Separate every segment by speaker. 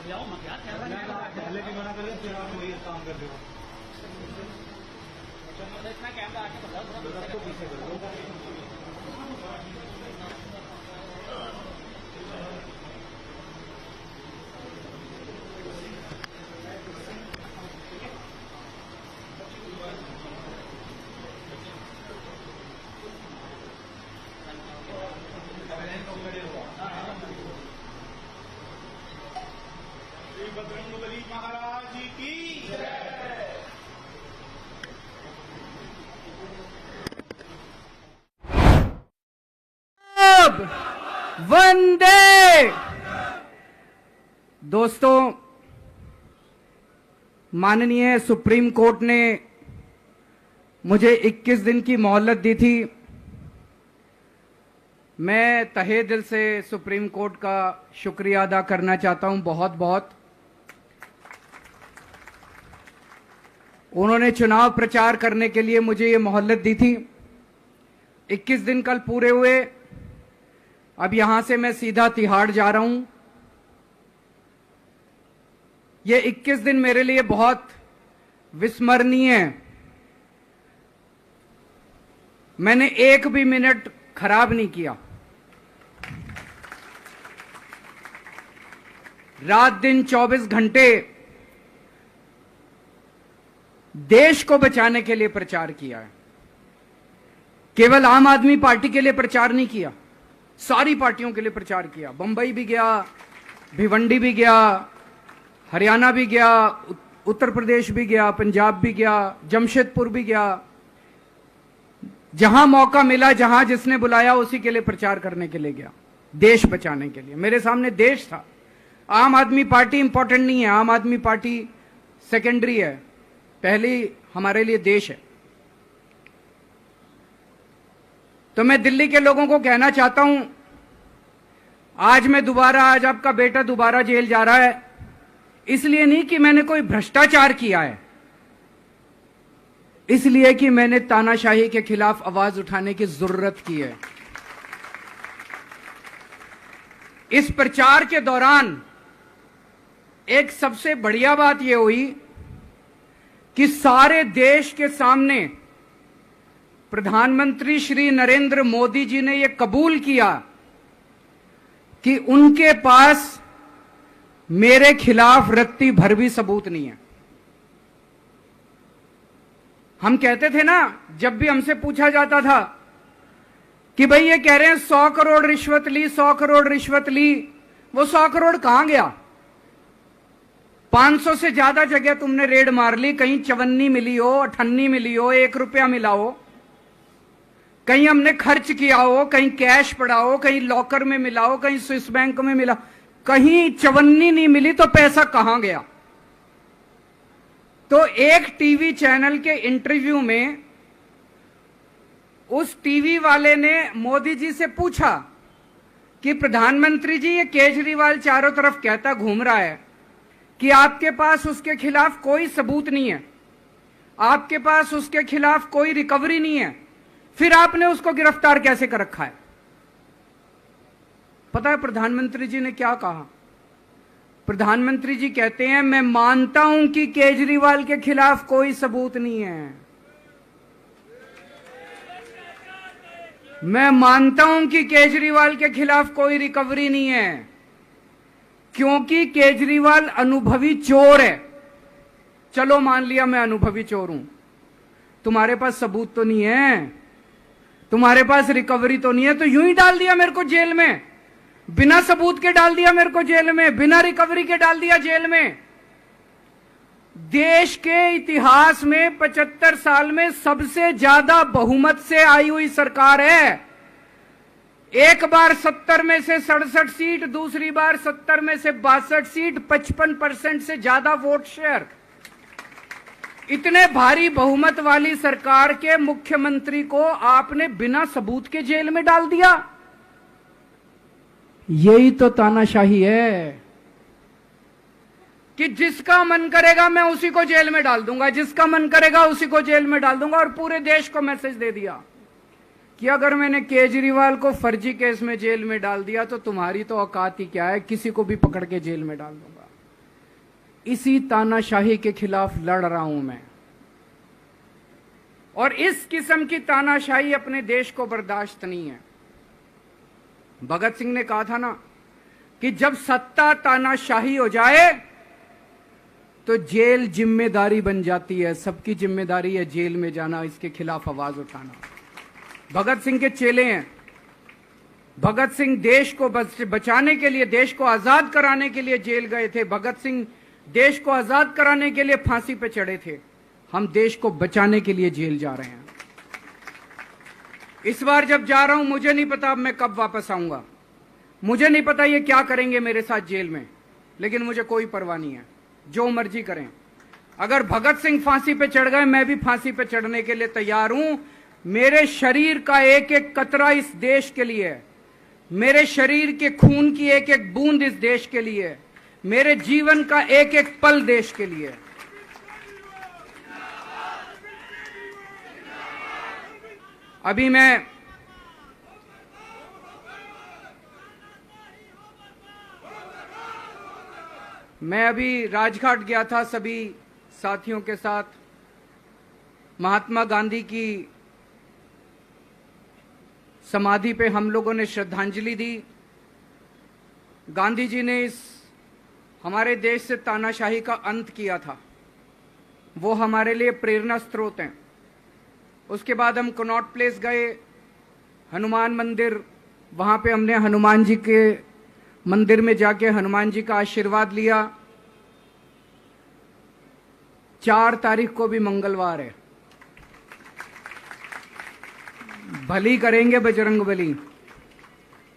Speaker 1: पहले भी मना कर रहे फिर आप वही काम कर रहे हो। तो पीछे कर दो। श्री बजरंगबली महाराज की
Speaker 2: वंदे। दोस्तों, माननीय सुप्रीम कोर्ट ने मुझे 21 दिन की मोहलत दी थी। मैं तहे दिल से सुप्रीम कोर्ट का शुक्रिया अदा करना चाहता हूं, बहुत बहुत। उन्होंने चुनाव प्रचार करने के लिए मुझे ये मोहलत दी थी। 21 दिन कल पूरे हुए। अब यहां से मैं सीधा तिहाड़ जा रहा हूं। ये 21 दिन मेरे लिए बहुत विस्मरणीय है। मैंने एक भी मिनट खराब नहीं किया। रात दिन 24 घंटे देश को बचाने के लिए प्रचार किया है। केवल आम आदमी पार्टी के लिए प्रचार नहीं किया, सारी पार्टियों के लिए प्रचार किया। बंबई भी गया, भिवंडी भी गया, हरियाणा भी गया, उत्तर प्रदेश भी गया, पंजाब भी गया, जमशेदपुर भी गया। जहां मौका मिला, जहां जिसने बुलाया, उसी के लिए प्रचार करने के लिए गया, देश बचाने के लिए। मेरे सामने देश था। आम आदमी पार्टी इंपॉर्टेंट नहीं है, आम आदमी पार्टी सेकेंडरी है, पहली हमारे लिए देश है। तो मैं दिल्ली के लोगों को कहना चाहता हूं, आज आपका बेटा दोबारा जेल जा रहा है, इसलिए नहीं कि मैंने कोई भ्रष्टाचार किया है, इसलिए कि मैंने तानाशाही के खिलाफ आवाज उठाने की जरूरत की है। इस प्रचार के दौरान एक सबसे बढ़िया बात यह हुई कि सारे देश के सामने प्रधानमंत्री श्री नरेंद्र मोदी जी ने यह कबूल किया कि उनके पास मेरे खिलाफ रत्ती भर भी सबूत नहीं है। हम कहते थे ना, जब भी हमसे पूछा जाता था कि भाई ये कह रहे हैं 100 करोड़ रिश्वत ली, 100 करोड़ रिश्वत ली, वो 100 करोड़ कहां गया? 500 से ज्यादा जगह तुमने रेड मार ली, कहीं चवन्नी मिली हो, अठन्नी मिली हो, 1 रुपया मिला हो, कहीं हमने खर्च किया हो, कहीं कैश पड़ा हो, कहीं लॉकर में मिला हो, कहीं स्विस बैंक में मिला, कहीं चवन्नी नहीं मिली, तो पैसा कहां गया? तो एक टीवी चैनल के इंटरव्यू में उस टीवी वाले ने मोदी जी से पूछा कि प्रधानमंत्री जी, ये केजरीवाल चारों तरफ कहता घूम रहा है कि आपके पास उसके खिलाफ कोई सबूत नहीं है, आपके पास उसके खिलाफ कोई रिकवरी नहीं है, फिर आपने उसको गिरफ्तार कैसे कर रखा है? पता है प्रधानमंत्री जी ने क्या कहा? प्रधानमंत्री जी कहते हैं, मैं मानता हूं कि केजरीवाल के खिलाफ कोई सबूत नहीं है, मैं मानता हूं कि केजरीवाल के खिलाफ कोई रिकवरी नहीं है, क्योंकि केजरीवाल अनुभवी चोर है। चलो मान लिया मैं अनुभवी चोर हूं, तुम्हारे पास सबूत तो नहीं है, तुम्हारे पास रिकवरी तो नहीं है, तो यूं ही डाल दिया मेरे को जेल में, बिना सबूत के डाल दिया मेरे को जेल में, बिना रिकवरी के डाल दिया जेल में। देश के इतिहास में 75 साल में सबसे ज्यादा बहुमत से आई हुई सरकार है। एक बार 70 में से 67 सीट, दूसरी बार 70 में से 62 सीट, 55% से ज्यादा वोट शेयर। इतने भारी बहुमत वाली सरकार के मुख्यमंत्री को आपने बिना सबूत के जेल में डाल दिया। यही तो तानाशाही है कि जिसका मन करेगा मैं उसी को जेल में डाल दूंगा, जिसका मन करेगा उसी को जेल में डाल दूंगा। और पूरे देश को मैसेज दे दिया कि अगर मैंने केजरीवाल को फर्जी केस में जेल में डाल दिया तो तुम्हारी तो औकात ही क्या है, किसी को भी पकड़ के जेल में डाल दूंगा। इसी तानाशाही के खिलाफ लड़ रहा हूं मैं। और इस किस्म की तानाशाही अपने देश को बर्दाश्त नहीं है। भगत सिंह ने कहा था ना कि जब सत्ता तानाशाही हो जाए तो जेल जिम्मेदारी बन जाती है, सबकी जिम्मेदारी है जेल में जाना, इसके खिलाफ आवाज उठाना। भगत सिंह के चेले हैं। भगत सिंह देश को बचाने के लिए, देश को आजाद कराने के लिए जेल गए थे। भगत सिंह देश को आजाद कराने के लिए फांसी पे चढ़े थे। हम देश को बचाने के लिए जेल जा रहे हैं। इस बार जब जा रहा हूं, मुझे नहीं पता अब मैं कब वापस आऊंगा, मुझे नहीं पता ये क्या करेंगे मेरे साथ जेल में, लेकिन मुझे कोई परवाह नहीं है, जो मर्जी करें। अगर भगत सिंह फांसी पे चढ़ गए, मैं भी फांसी पे चढ़ने के लिए तैयार हूं। मेरे शरीर का एक एक कतरा इस देश के लिए है, मेरे शरीर के खून की एक एक बूंद इस देश के लिए है, मेरे जीवन का एक एक पल देश के लिए। अभी मैं अभी राजघाट गया था सभी साथियों के साथ। महात्मा गांधी की समाधि पे हम लोगों ने श्रद्धांजलि दी। गांधी जी ने इस हमारे देश से तानाशाही का अंत किया था, वो हमारे लिए प्रेरणा स्रोत हैं। उसके बाद हम कनॉट प्लेस गए, हनुमान मंदिर, वहां पे हमने हनुमान जी के मंदिर में जाके हनुमान जी का आशीर्वाद लिया। 4 तारीख को भी मंगलवार है, भली करेंगे बजरंग बली,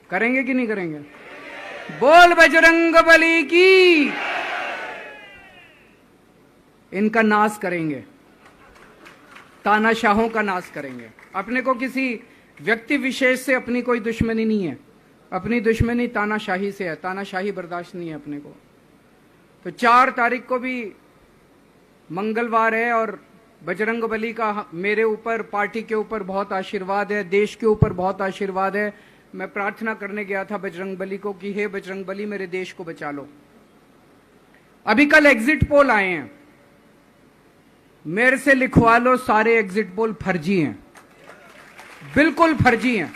Speaker 2: करेंगे कि नहीं करेंगे? बोल बजरंग बली की। इनका नाश करेंगे, तानाशाहों का नाश करेंगे। अपने को किसी व्यक्ति विशेष से अपनी कोई दुश्मनी नहीं है, अपनी दुश्मनी तानाशाही से है। तानाशाही बर्दाश्त नहीं है अपने को। तो 4 तारीख को भी मंगलवार है और बजरंग बली का मेरे ऊपर, पार्टी के ऊपर बहुत आशीर्वाद है, देश के ऊपर बहुत आशीर्वाद है। मैं प्रार्थना करने गया था बजरंग बली को कि हे बजरंग बली, मेरे देश को बचा लो। अभी कल एग्जिट पोल आए हैं, मेरे से लिखवा लो, सारे एग्जिट पोल फर्जी हैं, बिल्कुल फर्जी हैं।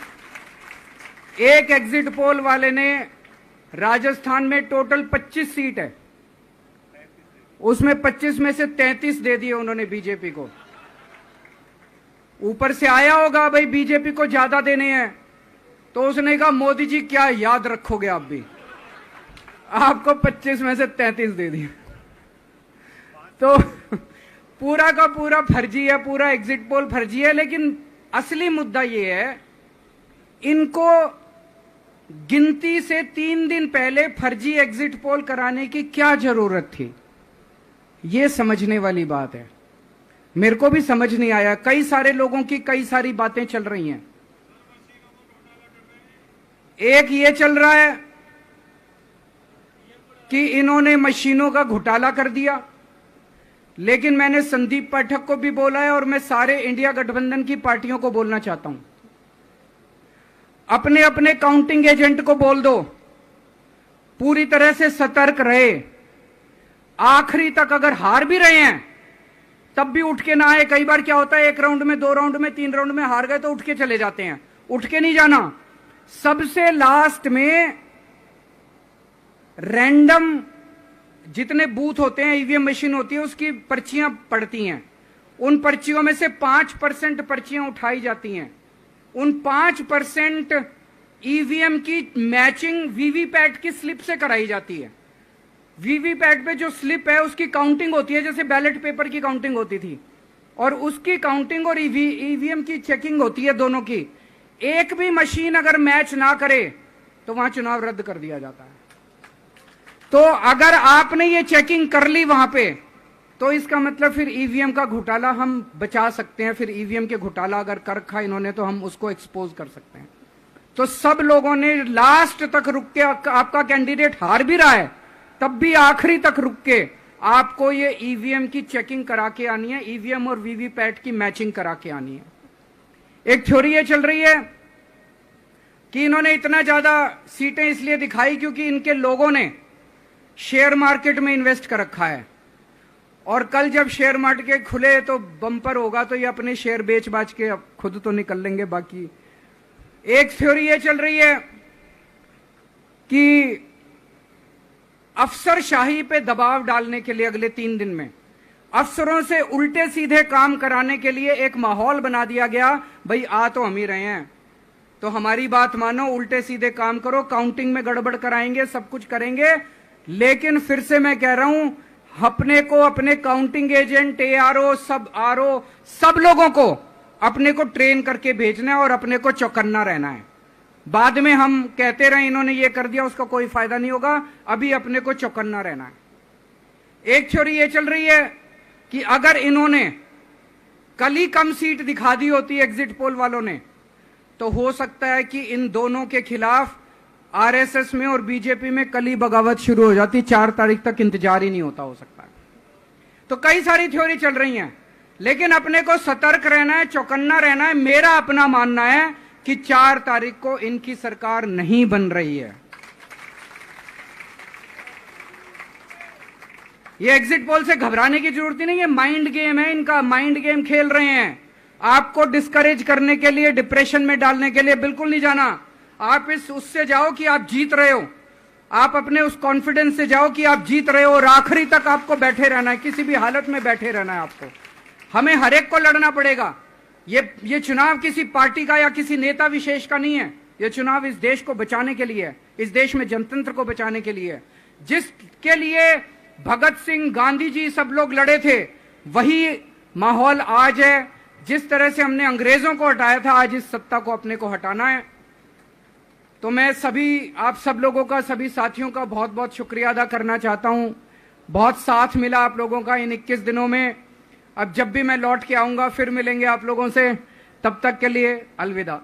Speaker 2: एक एग्जिट पोल वाले ने राजस्थान में टोटल 25 सीट है, उसमें 25 में से 33 दे दिए उन्होंने बीजेपी को। ऊपर से आया होगा भाई बीजेपी को ज्यादा देने हैं, तो उसने कहा मोदी जी क्या याद रखोगे आप भी, आपको 25 में से 33 दे दिए। तो पूरा का पूरा फर्जी है, पूरा एग्जिट पोल फर्जी है। लेकिन असली मुद्दा यह है, इनको गिनती से 3 दिन पहले फर्जी एग्जिट पोल कराने की क्या जरूरत थी, ये समझने वाली बात है। मेरे को भी समझ नहीं आया। कई सारे लोगों की कई सारी बातें चल रही हैं। एक ये चल रहा है कि इन्होंने मशीनों का घोटाला कर दिया, लेकिन मैंने संदीप पाठक को भी बोला है और मैं सारे इंडिया गठबंधन की पार्टियों को बोलना चाहता हूं, अपने अपने काउंटिंग एजेंट को बोल दो, पूरी तरह से सतर्क रहे। आखिरी तक अगर हार भी रहे हैं तब भी उठ के ना आए। कई बार क्या होता है, 1 राउंड में, 2 राउंड में, 3 राउंड में हार गए तो उठ के चले जाते हैं। उठ के नहीं जाना। सबसे लास्ट में रैंडम जितने बूथ होते हैं, ईवीएम मशीन होती है, उसकी पर्चियां पड़ती हैं। उन पर्चियों में से 5% पर्चियां उठाई जाती हैं। उन 5% ईवीएम की मैचिंग वीवीपैट की स्लिप से कराई जाती है। वीवीपैट पे जो स्लिप है उसकी काउंटिंग होती है, जैसे बैलेट पेपर की काउंटिंग होती थी, और उसकी काउंटिंग और ईवीएम की चेकिंग होती है दोनों की। एक भी मशीन अगर मैच ना करे तो वहां चुनाव रद्द कर दिया जाता है। तो अगर आपने ये चेकिंग कर ली वहां पे, तो इसका मतलब फिर ईवीएम का घोटाला हम बचा सकते हैं। फिर ईवीएम के घोटाला अगर कर रखा इन्होंने तो हम उसको एक्सपोज कर सकते हैं। तो सब लोगों ने लास्ट तक रुक के, आपका कैंडिडेट हार भी रहा है तब भी आखिरी तक रुक के आपको ये ईवीएम की चेकिंग करा के आनी है, ईवीएम और वीवीपैट की मैचिंग करा के आनी है। एक थ्योरी ये चल रही है कि इन्होंने इतना ज्यादा सीटें इसलिए दिखाई क्योंकि इनके लोगों ने शेयर मार्केट में इन्वेस्ट कर रखा है, और कल जब शेयर मार्केट खुले तो बम्पर होगा, तो ये अपने शेयर बेच बाच के अब खुद तो निकल लेंगे। बाकी एक थ्योरी ये चल रही है कि अफसरशाही पे दबाव डालने के लिए अगले 3 दिन में अफसरों से उल्टे सीधे काम कराने के लिए एक माहौल बना दिया गया। भाई आ तो हम ही रहे हैं, तो हमारी बात मानो, उल्टे सीधे काम करो, काउंटिंग में गड़बड़ कराएंगे, सब कुछ करेंगे। लेकिन फिर से मैं कह रहा हूं, अपने को, अपने काउंटिंग एजेंट, एआरओ, सब आरओ, सब लोगों को अपने को ट्रेन करके भेजना है और अपने को चौकन्ना रहना है। बाद में हम कहते रहे इन्होंने ये कर दिया, उसका कोई फायदा नहीं होगा। अभी अपने को चौकन्ना रहना है। एक थ्योरी ये चल रही है कि अगर इन्होंने कल ही कम सीट दिखा दी होती एग्जिट पोल वालों ने, तो हो सकता है कि इन दोनों के खिलाफ आरएसएस में और बीजेपी में कल ही बगावत शुरू हो जाती। 4 तारीख तक इंतजार ही नहीं होता, हो सकता है। तो कई सारी थ्योरी चल रही हैं, लेकिन अपने को सतर्क रहना है, चौकन्ना रहना है। मेरा अपना मानना है कि 4 तारीख को इनकी सरकार नहीं बन रही है। ये एग्जिट पोल से घबराने की जरूरत ही नहीं है, माइंड गेम है इनका, माइंड गेम खेल रहे हैं। आपको डिस्करेज करने के लिए, डिप्रेशन में डालने के लिए बिल्कुल नहीं जाना। आप उससे जाओ कि आप जीत रहे हो, आप अपने उस कॉन्फिडेंस से जाओ कि आप जीत रहे हो, और आखिरी तक आपको बैठे रहना है, किसी भी हालत में बैठे रहना है आपको। हमें हर एक को लड़ना पड़ेगा। ये चुनाव किसी पार्टी का या किसी नेता विशेष का नहीं है। ये चुनाव इस देश को बचाने के लिए है, इस देश में जनतंत्र को बचाने के लिए है। जिसके लिए भगत सिंह, गांधी जी सब लोग लड़े थे, वही माहौल आज है। जिस तरह से हमने अंग्रेजों को हटाया था, आज इस सत्ता को अपने को हटाना है। तो मैं सभी, आप सब लोगों का, सभी साथियों का बहुत बहुत शुक्रिया अदा करना चाहता हूं। बहुत साथ मिला आप लोगों का इन 21 दिनों में। अब जब भी मैं लौट के आऊंगा फिर मिलेंगे आप लोगों से। तब तक के लिए अलविदा।